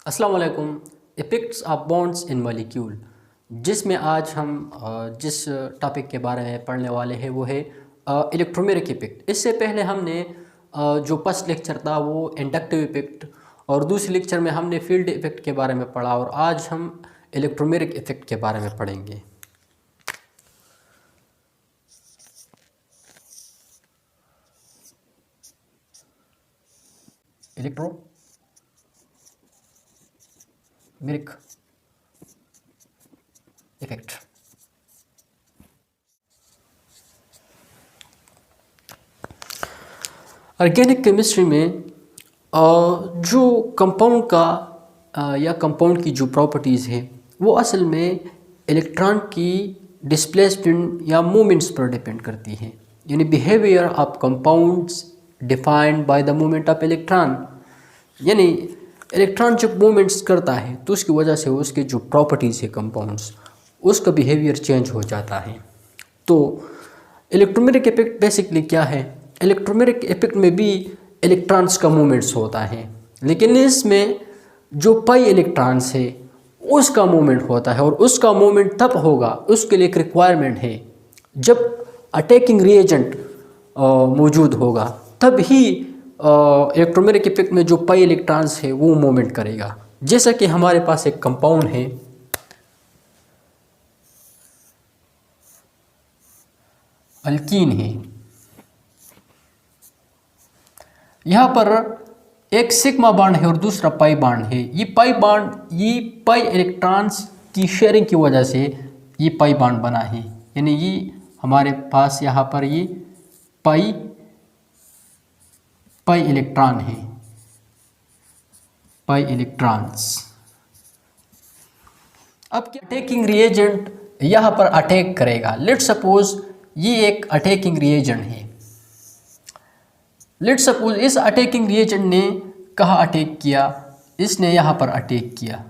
अस्सलाम वालेकुम। Effects of bonds in molecule, जिसमें आज हम जिस टॉपिक के बारे में पढ़ने वाले हैं वो है इलेक्ट्रोमेरिक इफेक्ट। इससे पहले हमने जो फर्स्ट लेक्चर था वो इंडक्टिव इफेक्ट और दूसरे लेक्चर में हमने फील्ड इफेक्ट के बारे में पढ़ा और आज हम इलेक्ट्रोमेरिक इफेक्ट के बारे में पढ़ेंगे। Electromeric effect. ऑर्गेनिक केमिस्ट्री में जो कंपाउंड का या कंपाउंड की जो प्रॉपर्टीज़ है वो असल में इलेक्ट्रॉन की डिस्प्लेसमेंट या मूवमेंट्स पर डिपेंड करती हैं। यानी behaviour of compounds defined by the movement of electron. यानी इलेक्ट्रॉन जब मूवमेंट्स करता है तो उसकी वजह से उसके जो प्रॉपर्टीज़ है कंपाउंड्स, उसका बिहेवियर चेंज हो जाता है। तो इलेक्ट्रोमेरिक इफेक्ट बेसिकली क्या है? इलेक्ट्रोमेरिक इफेक्ट में भी इलेक्ट्रॉन्स का मूवमेंट्स होता है, लेकिन इसमें जो पाई इलेक्ट्रॉन्स है उसका मूवमेंट होता है और उसका मूवमेंट तब होगा, उसके लिए एक रिक्वायरमेंट है जब अटैकिंग रिएजेंट मौजूद होगा, तब ही इलेक्ट्रोमेरिक इफेक्ट में जो पाई इलेक्ट्रॉन्स है वो मूवमेंट करेगा। जैसा कि हमारे पास एक कंपाउंड है, अल्कीन है, यहाँ पर एक सिग्मा बॉन्ड है और दूसरा पाई बॉन्ड है। ये पाई इलेक्ट्रॉन्स की शेयरिंग की वजह से ये पाई बॉन्ड बना है। यानी ये हमारे पास यहाँ पर ये पाई इलेक्ट्रॉन है, पाई इलेक्ट्रॉन्स। अब क्या अटैकिंग रिएजेंट यहाँ पर अटैक करेगा। लेट सपोज ये एक अटैकिंग रिएजेंट है। लेट सपोज इस अटैकिंग रिएजेंट ने कहाँ अटैक किया? इसने यहाँ पर अटैक किया,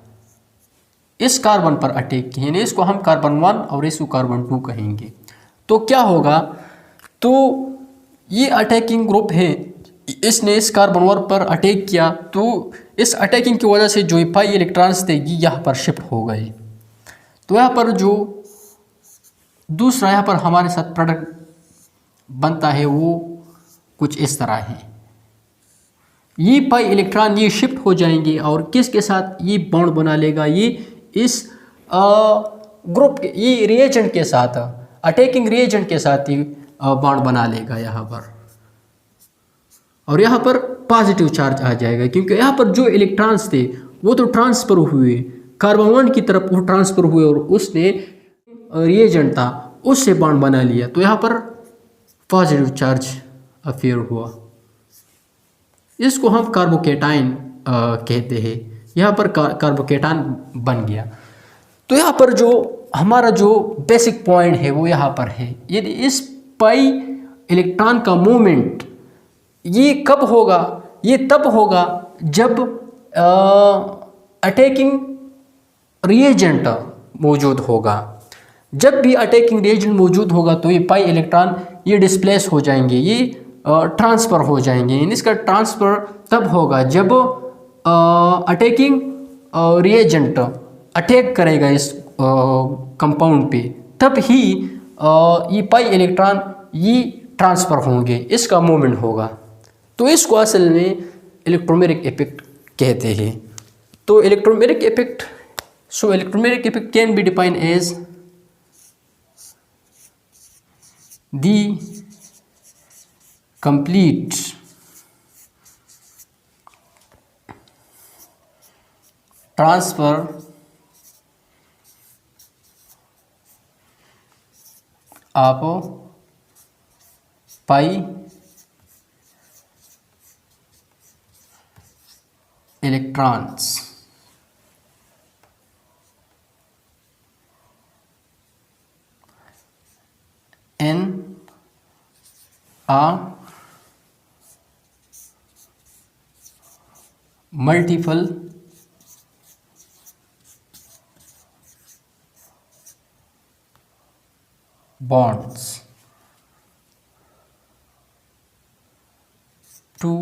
इस कार्बन पर अटैक किया। यानी इसको हम कार्बन 1 और इसको कार्बन 2 कहेंगे। तो क्या होगा? तो ये अटैकिंग ग्रुप है, इसने इस कार्बन 1 पर अटैक किया, तो इस अटैकिंग की वजह से जो पाई इलेक्ट्रॉन्स थे ये यहाँ पर शिफ्ट हो गए। तो यहाँ पर जो दूसरा यहाँ पर हमारे साथ प्रोडक्ट बनता है वो कुछ इस तरह है। ये पाई इलेक्ट्रॉन ये शिफ्ट हो जाएंगे और किसके साथ ये बॉन्ड बना लेगा? ये इस ग्रुप के, ये रिएजेंट के साथ, अटैकिंग रिएजेंट के साथ ही बॉन्ड बना लेगा यहाँ पर। और यहाँ पर पॉजिटिव चार्ज आ जाएगा, क्योंकि यहाँ पर जो इलेक्ट्रॉन्स थे वो तो ट्रांसफर हुए, कार्बन 1 की तरफ वो ट्रांसफर हुए और उसने रिएजेंट था उससे बॉन्ड बना लिया। तो यहाँ पर पॉजिटिव चार्ज अफेयर हुआ। इसको हम कार्बोकेटाइन कहते हैं। यहाँ पर कार्बोकेटाइन बन गया। तो यहाँ पर जो हमारा जो बेसिक पॉइंट है वो यहाँ पर है। यदि इस पाई इलेक्ट्रॉन का मूवमेंट ये कब होगा? ये तब होगा जब अटैकिंग रिएजेंट मौजूद होगा। जब भी अटैकिंग रिएजेंट मौजूद होगा तो ये पाई इलेक्ट्रॉन ये डिस्प्लेस हो जाएंगे, ये ट्रांसफ़र हो जाएंगे। इसका ट्रांसफ़र तब होगा जब अटैकिंग रिएजेंट अटैक करेगा इस कंपाउंड पे, तब ही ये पाई इलेक्ट्रॉन ये ट्रांसफ़र होंगे, इसका मूवमेंट होगा। तो इसको असल में इलेक्ट्रोमेरिक इफेक्ट कहते हैं। तो electromeric effect can be defined as the complete transfer of pi electrons in a multiple bonds to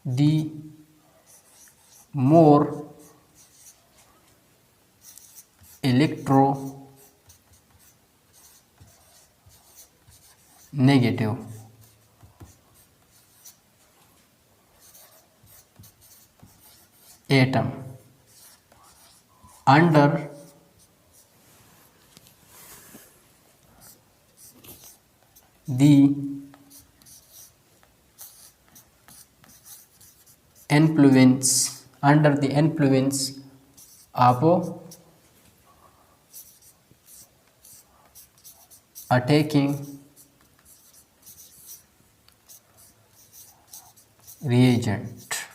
the more electronegative atom under the influence of attacking reagent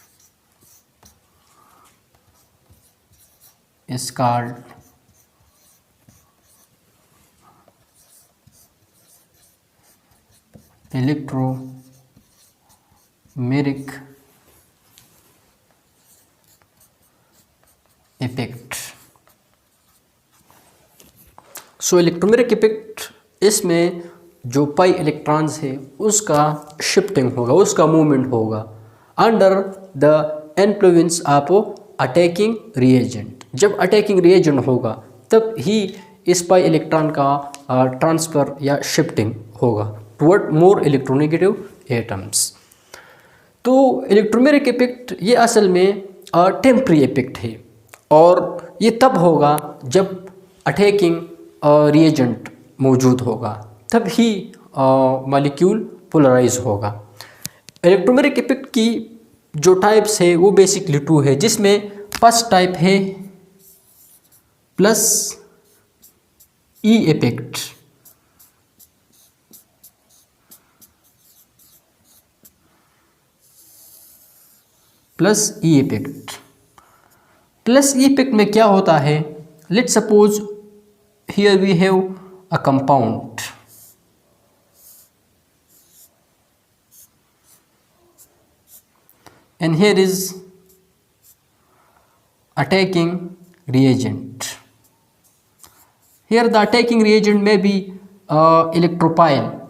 is called electromeric effect. So electromeric effect, इसमें जो pi electrons है उसका shifting होगा, उसका movement होगा under the influence of attacking reagent. जब attacking reagent होगा तब ही इस पाई इलेक्ट्रॉन का ट्रांसफ़र या शिफ्टिंग होगा टुवर्ड मोर इलेक्ट्रोनेगेटिव एटम्स। तो इलेक्ट्रोमेरिक इफेक्ट ये असल में टेम्पररी इफेक्ट है और ये तब होगा जब अटैकिंग रिएजेंट मौजूद होगा, तब ही मॉलिक्यूल पोलराइज होगा। इलेक्ट्रोमेरिक इफेक्ट की जो टाइप्स है वो बेसिकली 2 है, जिसमें फर्स्ट टाइप है plus E effect. Plus E effect, plus E effect में क्या होता है, let suppose here we have a compound and here is attacking reagent. Here the attacking reagent may be electropile.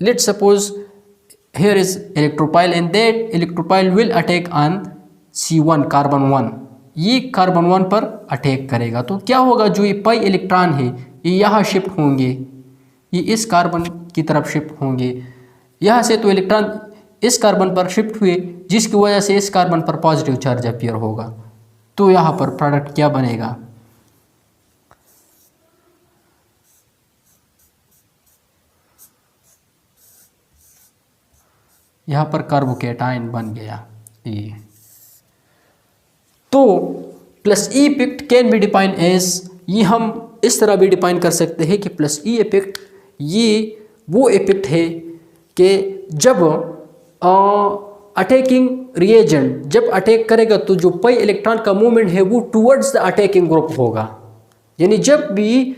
Let's suppose here is electropile and that electropile will attack on C1 carbon 1, ये carbon 1 पर attack करेगा। तो क्या होगा, जो ये pi electron है ये यहाँ शिफ्ट होंगे, ये इस कार्बन की तरफ शिफ्ट होंगे, यहाँ से तो इलेक्ट्रॉन इस कार्बन पर शिफ्ट हुए जिसकी वजह से इस कार्बन पर पॉजिटिव चार्ज अपीयर होगा। तो यहाँ पर प्रोडक्ट क्या बनेगा, यहाँ पर कार्बोकेटाइन बन गया ये। तो plus E effect can be define as, ये हम इस तरह भी डिफाइन कर सकते हैं कि प्लस ई इफेक्ट ये वो इफेक्ट है कि जब अटैकिंग रिएजेंट जब अटैक करेगा तो जो पाई इलेक्ट्रॉन का मूवमेंट है वो टुवर्ड्स द अटैकिंग ग्रुप होगा। यानी जब भी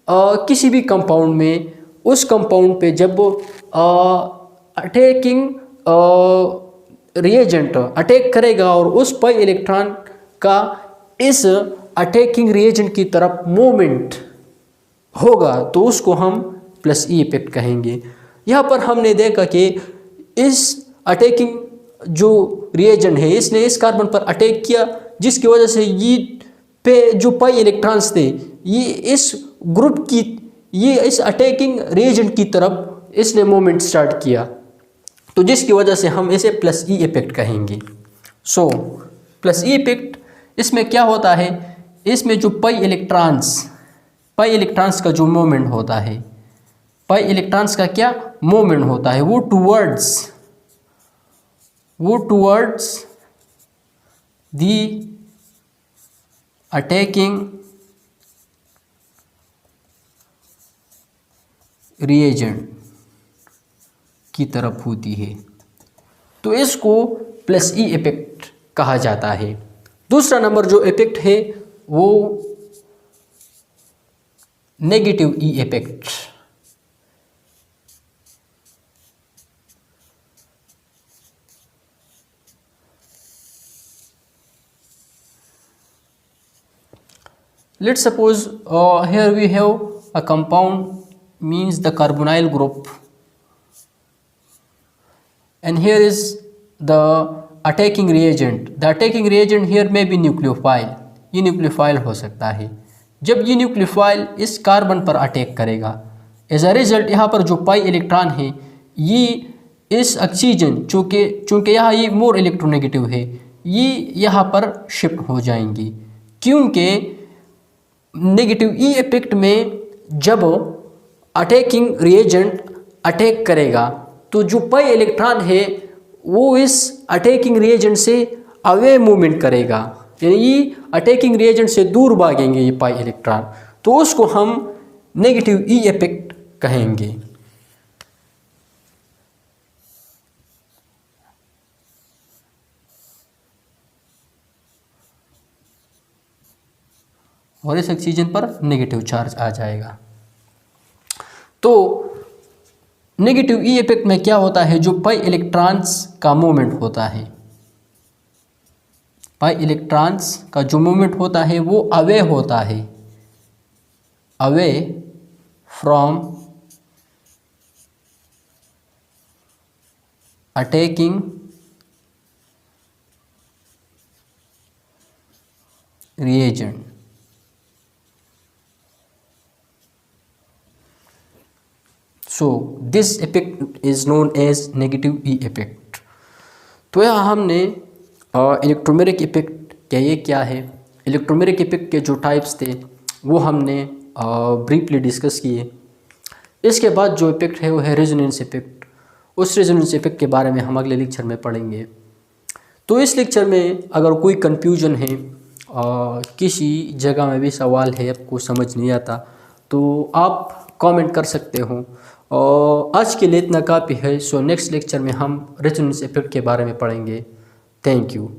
किसी भी कंपाउंड में उस कंपाउंड पे जब अटैकिंग रिएजेंट अटैक करेगा और उस पाई इलेक्ट्रॉन का इस अटैकिंग रिएजेंट की तरफ मूवमेंट होगा तो उसको हम प्लस ई इफेक्ट कहेंगे। यहाँ पर हमने देखा कि इस अटैकिंग जो रिएजेंट है इसने इस कार्बन पर अटैक किया, जिसकी वजह से ये पे जो पाई इलेक्ट्रॉन्स थे ये इस ग्रुप की ये इस अटैकिंग रिएजेंट की तरफ इसने मूवमेंट स्टार्ट किया, तो जिसकी वजह से हम इसे प्लस ई इफेक्ट कहेंगे। सो प्लस ई इफेक्ट इसमें क्या होता है, इसमें जो पाई इलेक्ट्रॉन्स का जो मूवमेंट होता है, पाई इलेक्ट्रॉन्स का क्या मूवमेंट होता है, वो टुवर्ड्स दी अटैकिंग रिएजेंट की तरफ होती है, तो इसको प्लस ई इफेक्ट कहा जाता है। दूसरा नंबर जो इफेक्ट है वो negative E effect. Let's suppose here we have a compound, means the carbonyl group, and here is the attacking reagent, the attacking reagent here में बी न्यूक्लियोफाइल, ये nucleophile हो सकता है। जब ये न्यूक्लियोफाइल इस कार्बन पर अटैक करेगा, एज अ रिजल्ट यहाँ पर जो पाई इलेक्ट्रॉन है ये इस ऑक्सीजन, चूँकि यहाँ ये मोर इलेक्ट्रोनेगेटिव है, ये यहाँ पर शिफ्ट हो जाएंगी, क्योंकि नेगेटिव ई इफेक्ट में जब अटैकिंग रिएजेंट अटैक करेगा तो जो पाई इलेक्ट्रॉन है वो इस अटैकिंग रिएजेंट से अवे मूवमेंट करेगा, यानी ये अटैकिंग रिएजेंट से दूर भागेंगे ये पाई इलेक्ट्रॉन, तो उसको हम नेगेटिव ई इफेक्ट कहेंगे। और इस ऑक्सीजन पर नेगेटिव चार्ज आ जाएगा। तो नेगेटिव ई इफेक्ट में क्या होता है, जो पाई इलेक्ट्रॉन्स का मूवमेंट होता है, पाई इलेक्ट्रॉन्स का जो मूवमेंट होता है वो अवे होता है, away from attacking reagent. So this effect is known as negative E effect. तो यहाँ हमने इलेक्ट्रोमेरिक इफेक्ट क्या है, इलेक्ट्रोमेरिक इफेक्ट के जो टाइप्स थे वो हमने ब्रीफली डिस्कस किए। इसके बाद जो इफेक्ट है वो है रेजोनेंस इफेक्ट। उस रेजोनेंस इफेक्ट के बारे में हम अगले लेक्चर में पढ़ेंगे। तो इस लेक्चर में अगर कोई कन्फ्यूजन है, किसी जगह में भी सवाल है, आपको समझ नहीं आता, तो आप कमेंट कर सकते हो। और आज के लिए इतना काफ़ी है। सो नेक्स्ट लेक्चर में हम रेजोनेंस इफेक्ट के बारे में पढ़ेंगे। Thank you.